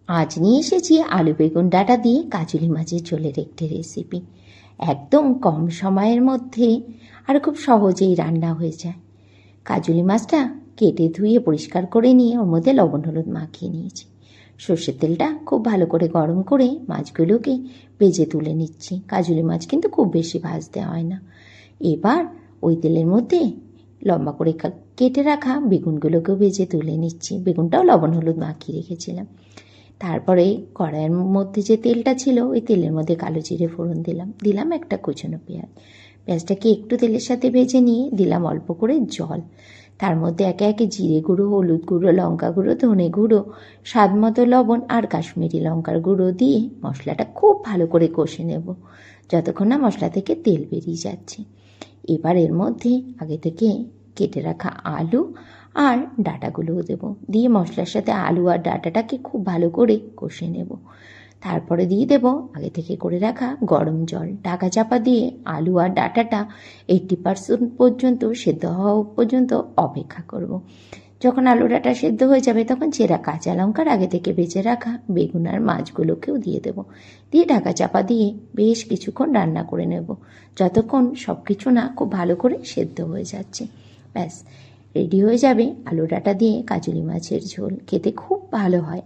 আজ নিয়ে এসেছি আলু বেগুন ডাঁটা দিয়ে কাজুলি মাছের ঝোলের একটি রেসিপি। একদম কম সময়ের মধ্যে আর খুব সহজেই রান্না হয়ে যায়। কাজুলি মাছটা কেটে ধুয়ে পরিষ্কার করে নিয়ে ওর মধ্যে লবণ হলুদ মাখিয়ে নিয়েছি। সর্ষের তেলটা খুব ভালো করে গরম করে মাছগুলোকে ভেজে তুলে নিচ্ছি। কাজুলি মাছ কিন্তু খুব বেশি ভাজতে হয় না। এবার ওই তেলের মধ্যে লম্বা করে কেটে রাখা বেগুনগুলোকেও ভেজে তুলে নিচ্ছি। বেগুনটাও লবণ হলুদ মাখিয়ে রেখেছিলাম। তারপরে কড়াইয়ের মধ্যে যে তেলটা ছিল ওই তেলের মধ্যে কালো জিরে ফোড়ন দিলাম একটা কুচনো পেঁয়াজটাকে একটু তেলের সাথে ভেজে নিয়ে দিলাম অল্প করে জল। তার মধ্যে একে একে জিরে গুঁড়ো, হলুদ গুঁড়ো, লঙ্কা গুঁড়ো, ধনে গুঁড়ো, স্বাদ মতো লবণ আর কাশ্মীরি লঙ্কার গুঁড়ো দিয়ে মশলাটা খুব ভালো করে কষে নেব যতক্ষণ না মশলা থেকে তেল বেরিয়ে যাচ্ছে। এবার এর মধ্যে আগে থেকে কেটে রাখা আলু আর ডাঁটাগুলোও দেবো, দিয়ে মশলার সাথে আলু আর ডাঁটাটাকে খুব ভালো করে কষে নেব। তারপরে দিয়ে দেব আগে থেকে করে রাখা গরম জল। ঢাকা চাপা দিয়ে আলু আর ডাঁটাটা 80% পর্যন্ত সেদ্ধ হওয়া পর্যন্ত অপেক্ষা করব। যখন আলু ডাঁটা সেদ্ধ হয়ে যাবে তখন চেরা কাঁচা লঙ্কার আগে থেকে বেঁচে রাখা বেগুন আর মাছগুলোকেও দিয়ে দেব। দিয়ে ঢাকা চাপা দিয়ে বেশ কিছুক্ষণ রান্না করে নেব যতক্ষণ সব কিছু না খুব ভালো করে সেদ্ধ হয়ে যাচ্ছে। ব্যাস রেডি হয়ে যাবে আলু ডাঁটা দিয়ে কাজুলি মাছের ঝোল। খেতে খুব ভালো হয়।